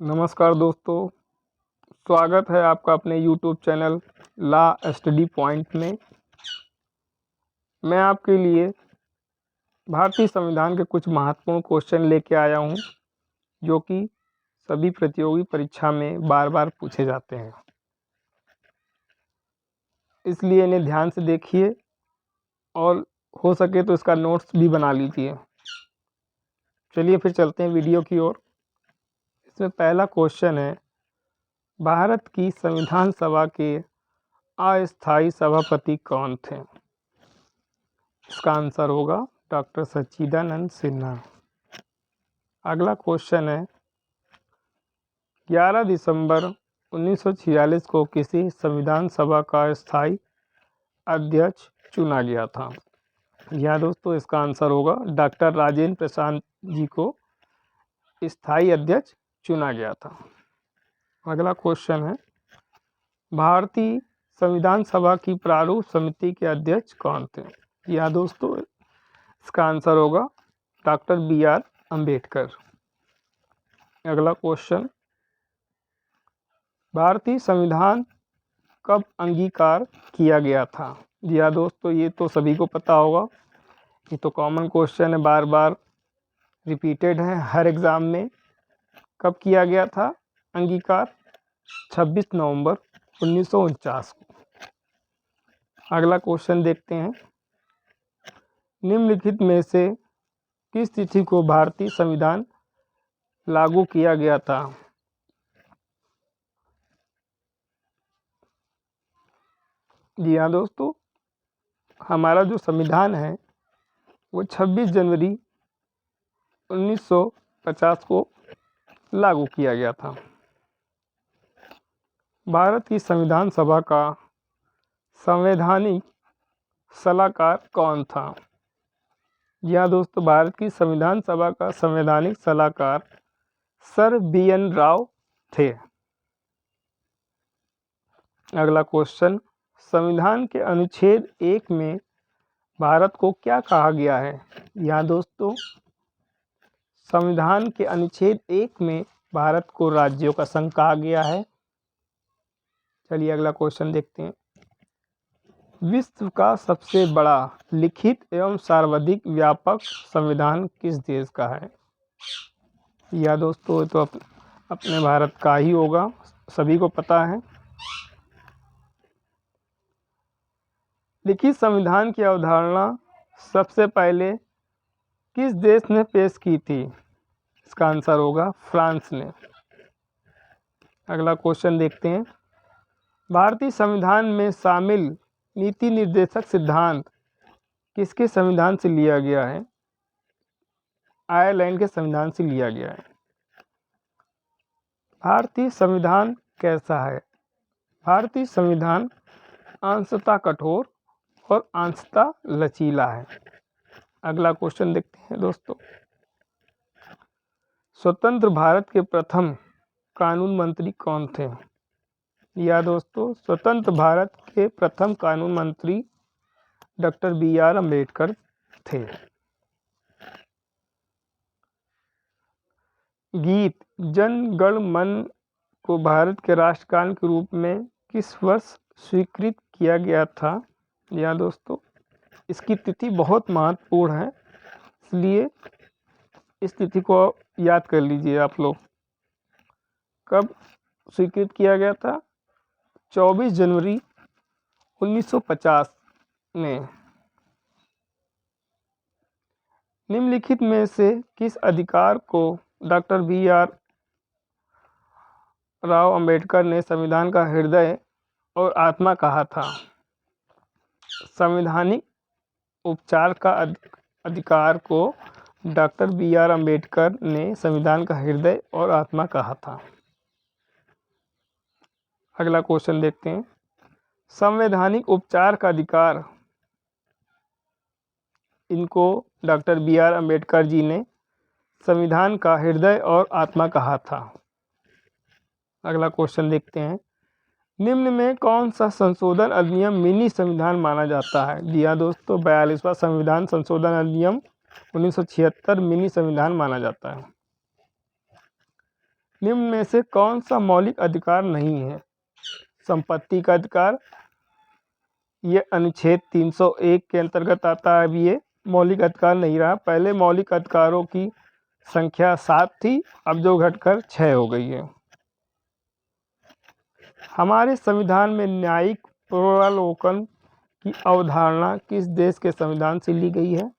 नमस्कार दोस्तों, स्वागत है आपका अपने YouTube channel law study point में। मैं आपके लिए भारतीय संविधान के कुछ महत्वपूर्ण क्वेश्चन लेके आया हूं, जो कि सभी प्रतियोगी परीक्षा में बार बार पूछे जाते हैं। इसलिए इन्हें ध्यान से देखिए और हो सके तो इसका नोट्स भी बना लीजिए। चलिए फिर चलते हैं वीडियो की ओर। इसमें पहला क्वेश्चन है, भारत की संविधान सभा के अस्थायी सभापति कौन थे? इसका आंसर होगा डॉक्टर सच्चिदानंद सिन्हा। अगला क्वेश्चन है, 11 दिसंबर 1946 को किसी संविधान सभा का स्थायी अध्यक्ष चुना गया था? या दोस्तों, इसका आंसर होगा डॉक्टर राजेंद्र प्रसाद जी को स्थायी अध्यक्ष चुना गया था। अगला क्वेश्चन है, भारतीय संविधान सभा की प्रारूप समिति के अध्यक्ष कौन थे? या दोस्तों, इसका आंसर होगा डॉक्टर BR अम्बेडकर। अगला क्वेश्चन, भारतीय संविधान कब अंगीकार किया गया था? या दोस्तों, ये तो सभी को पता होगा, ये तो कॉमन क्वेश्चन है, बार बार रिपीटेड है हर एग्ज़ाम में। कब किया गया था अंगीकार? 26 नवंबर 1949 को। अगला क्वेश्चन देखते हैं, निम्नलिखित में से किस तिथि को भारतीय संविधान लागू किया गया था? जी हाँ दोस्तों, हमारा जो संविधान है वो 26 जनवरी 1950 को लागू किया गया था। भारत की संविधान सभा का संवैधानिक सलाहकार कौन था? जी हाँ दोस्तों, भारत की संविधान सभा का संवैधानिक सलाहकार सर BN राव थे। अगला क्वेश्चन, संविधान के अनुच्छेद 1 में भारत को क्या कहा गया है? यहाँ दोस्तों, संविधान के अनुच्छेद 1 में भारत को राज्यों का संघ कहा गया है। चलिए अगला क्वेश्चन देखते हैं, विश्व का सबसे बड़ा लिखित एवं सर्वाधिक व्यापक संविधान किस देश का है? या दोस्तों, तो अपने भारत का ही होगा, सभी को पता है। लिखित संविधान की अवधारणा सबसे पहले किस देश ने पेश की थी? इसका आंसर होगा फ्रांस ने। अगला क्वेश्चन देखते हैं, भारतीय संविधान में शामिल नीति निर्देशक सिद्धांत किसके संविधान से लिया गया है? आयरलैंड के संविधान से लिया गया है। भारतीय संविधान कैसा है? भारतीय संविधान अंशतः कठोर और अंशतः लचीला है। अगला क्वेश्चन देखते हैं दोस्तों, स्वतंत्र भारत के प्रथम कानून मंत्री कौन थे? या दोस्तों, स्वतंत्र भारत के प्रथम कानून मंत्री डॉक्टर BR अम्बेडकर थे। गीत जन गण मन को भारत के राष्ट्रगान के रूप में किस वर्ष स्वीकृत किया गया था? या दोस्तों, इसकी तिथि बहुत महत्वपूर्ण है, इसलिए इस तिथि को याद कर लीजिए आप लोग। कब स्वीकृत किया गया था? 24 जनवरी 1950 में। निम्नलिखित में से किस अधिकार को डॉक्टर BR राव अम्बेडकर ने संविधान का हृदय और आत्मा कहा था? संवैधानिक उपचार का अधिकार को डॉक्टर BR अम्बेडकर ने संविधान का हृदय और आत्मा कहा था। अगला क्वेश्चन देखते हैं, संवैधानिक उपचार का अधिकार इनको डॉक्टर BR अम्बेडकर जी ने संविधान का हृदय और आत्मा कहा था। अगला क्वेश्चन देखते हैं, निम्न में कौन सा संशोधन अधिनियम मिनी संविधान माना जाता है? जी हाँ दोस्तों, 42वां संविधान संशोधन अधिनियम 1976 मिनी संविधान माना जाता है। निम्न में से कौन सा मौलिक अधिकार नहीं है? संपत्ति का अधिकार, ये अनुच्छेद 301 के अंतर्गत आता है। अब ये मौलिक अधिकार नहीं रहा। पहले मौलिक अधिकारों की संख्या 7 थी, अब जो घटकर 6 हो गई है। हमारे संविधान में न्यायिक पुनरावलोकन की अवधारणा किस देश के संविधान से ली गई है?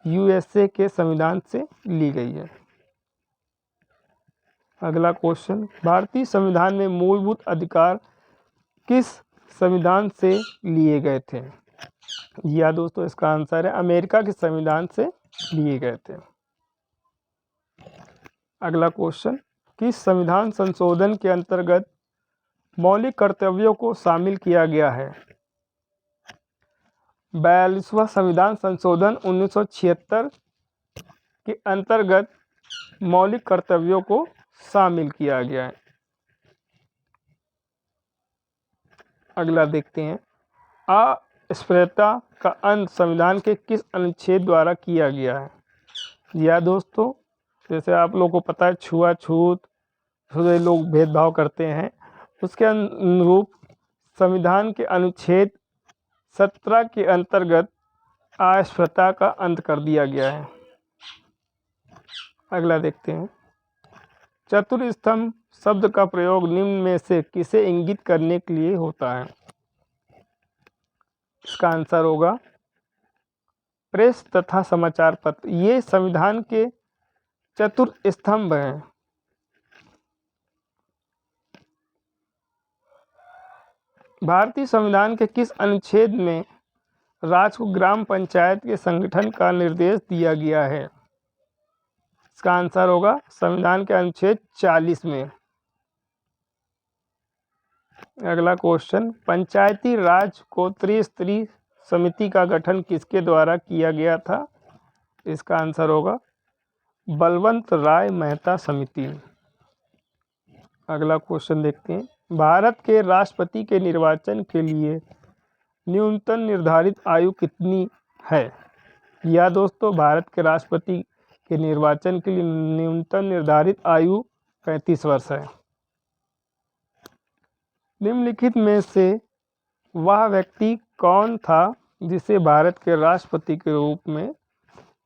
यूएसए के संविधान से ली गई है। अगला क्वेश्चन, भारतीय संविधान में मूलभूत अधिकार किस संविधान से लिए गए थे? या दोस्तों इसका आंसर है अमेरिका के संविधान से लिए गए थे। अगला क्वेश्चन, किस संविधान संशोधन के अंतर्गत मौलिक कर्तव्यों को शामिल किया गया है? 42वां संविधान संशोधन 1976 के अंतर्गत मौलिक कर्तव्यों को शामिल किया गया है। अगला देखते हैं, अस्पृश्यता का अंत संविधान के किस अनुच्छेद द्वारा किया गया है? या दोस्तों जैसे आप लोगों को पता है छुआछूत लोग भेदभाव करते हैं, उसके अनुरूप संविधान के अनुच्छेद 17 के अंतर्गत अस्पृश्यता का अंत कर दिया गया है। अगला देखते हैं, चतुर्स्तंभ शब्द का प्रयोग निम्न में से किसे इंगित करने के लिए होता है? इसका आंसर होगा प्रेस तथा समाचार पत्र। ये संविधान के चतुर्स्तंभ हैं। भारतीय संविधान के किस अनुच्छेद में राज्य को ग्राम पंचायत के संगठन का निर्देश दिया गया है? इसका आंसर होगा संविधान के अनुच्छेद 40 में। अगला क्वेश्चन, पंचायती राज को त्रिस्तरीय समिति का गठन किसके द्वारा किया गया था? इसका आंसर होगा बलवंत राय मेहता समिति। अगला क्वेश्चन देखते हैं, भारत के राष्ट्रपति के निर्वाचन के लिए न्यूनतम निर्धारित आयु कितनी है? या दोस्तों भारत के राष्ट्रपति के निर्वाचन के लिए न्यूनतम निर्धारित आयु 35 वर्ष है। निम्नलिखित में से वह व्यक्ति कौन था जिसे भारत के राष्ट्रपति के रूप में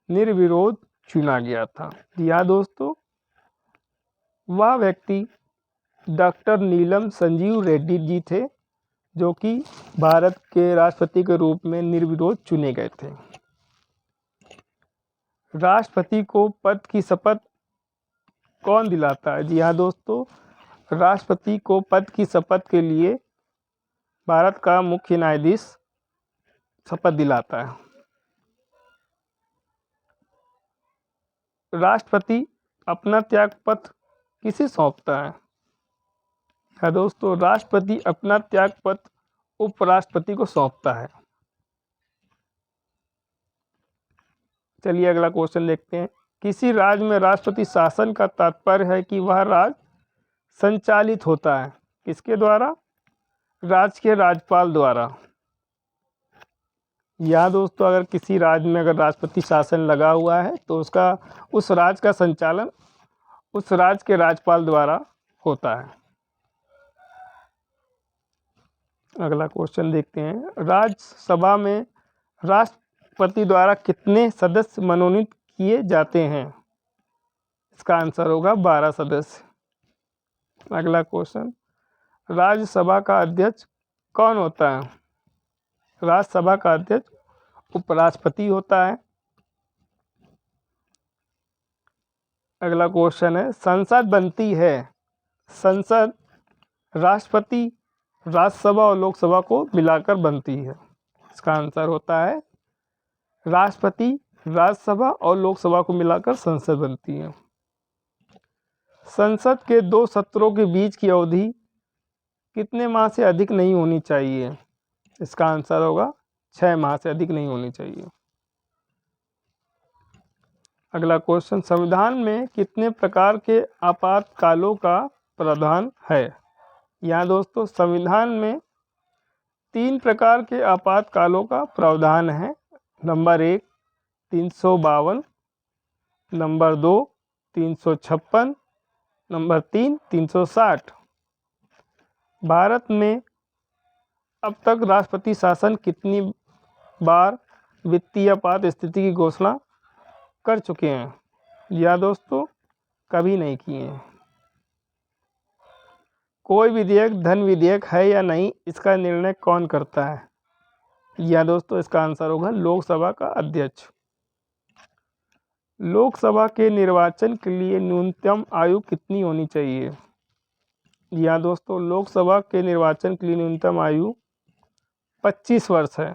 निर्विरोध चुना गया था? या दोस्तों वह व्यक्ति डॉक्टर नीलम संजीव रेड्डी जी थे, जो कि भारत के राष्ट्रपति के रूप में निर्विरोध चुने गए थे। राष्ट्रपति को पद की शपथ कौन दिलाता है? जी हाँ दोस्तों, राष्ट्रपति को पद की शपथ के लिए भारत का मुख्य न्यायाधीश शपथ दिलाता है। राष्ट्रपति अपना त्यागपत्र किसे सौंपता है? हाँ दोस्तों, राष्ट्रपति अपना त्यागपत्र उपराष्ट्रपति को सौंपता है। चलिए अगला क्वेश्चन देखते हैं, किसी राज्य में राष्ट्रपति शासन का तात्पर्य है कि वह राज्य संचालित होता है किसके द्वारा? राज्य के राज्यपाल द्वारा। या दोस्तों अगर किसी राज्य में अगर राष्ट्रपति शासन लगा हुआ है तो उसका उस राज्य का संचालन उस राज्य के राज्यपाल द्वारा होता है। अगला क्वेश्चन देखते हैं, राज्यसभा में राष्ट्रपति द्वारा कितने सदस्य मनोनीत किए जाते हैं? इसका आंसर होगा 12 सदस्य। अगला क्वेश्चन, राज्यसभा का अध्यक्ष कौन होता है? राज्यसभा का अध्यक्ष उपराष्ट्रपति होता है। अगला क्वेश्चन है, संसद बनती है, संसद राष्ट्रपति, राज्यसभा और लोकसभा को मिलाकर बनती है। इसका आंसर होता है राष्ट्रपति, राज्यसभा और लोकसभा को मिलाकर संसद बनती है। संसद के 2 सत्रों के बीच की अवधि कितने माह से अधिक नहीं होनी चाहिए? इसका आंसर होगा 6 माह से अधिक नहीं होनी चाहिए। अगला क्वेश्चन, संविधान में कितने प्रकार के आपातकालों का प्रावधान है? यहाँ दोस्तों संविधान में 3 प्रकार के आपातकालों का प्रावधान है। Number 1 352, number 2 356 number 3 360। भारत में अब तक राष्ट्रपति शासन कितनी बार वित्तीय आपात स्थिति की घोषणा कर चुके हैं? या दोस्तों कभी नहीं किए हैं। कोई विधेयक धन विधेयक है या नहीं, इसका निर्णय कौन करता है? या दोस्तों इसका आंसर होगा लोकसभा का अध्यक्ष। लोकसभा के निर्वाचन के लिए न्यूनतम आयु कितनी होनी चाहिए? या दोस्तों लोकसभा के निर्वाचन के लिए न्यूनतम आयु 25 वर्ष है।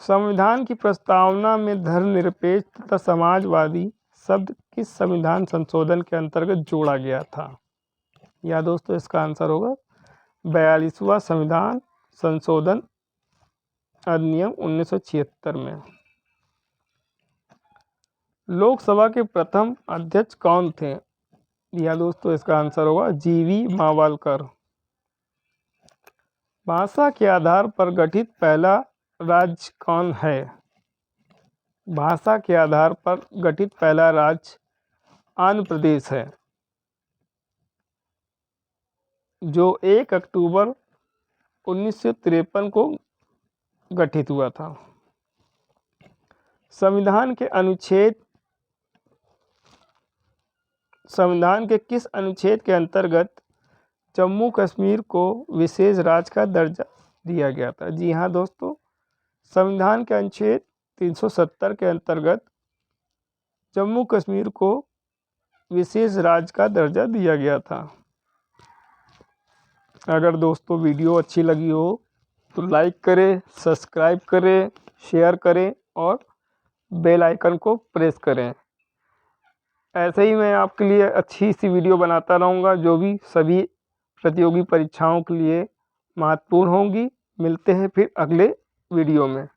संविधान की प्रस्तावना में धर्मनिरपेक्ष तथा समाजवादी शब्द किस संविधान संशोधन के अंतर्गत जोड़ा गया था? या दोस्तों इसका आंसर होगा 42वां संविधान संशोधन अधिनियम 1976 में। लोकसभा के प्रथम अध्यक्ष कौन थे? या दोस्तों इसका आंसर होगा जीवी मावलकर। भाषा के आधार पर गठित पहला राज्य कौन है? भाषा के आधार पर गठित पहला राज्य आंध्र प्रदेश है, जो 1 अक्टूबर 1953 को गठित हुआ था। संविधान के किस अनुच्छेद के अंतर्गत जम्मू कश्मीर को विशेष राज्य का दर्जा दिया गया था? जी हाँ दोस्तों, संविधान के अनुच्छेद 370 के अंतर्गत जम्मू कश्मीर को विशेष राज्य का दर्जा दिया गया था। अगर दोस्तों वीडियो अच्छी लगी हो तो लाइक करें, सब्सक्राइब करें, शेयर करें और बेल आइकन को प्रेस करें। ऐसे ही मैं आपके लिए अच्छी सी वीडियो बनाता रहूँगा, जो भी सभी प्रतियोगी परीक्षाओं के लिए महत्वपूर्ण होंगी। मिलते हैं फिर अगले वीडियो में।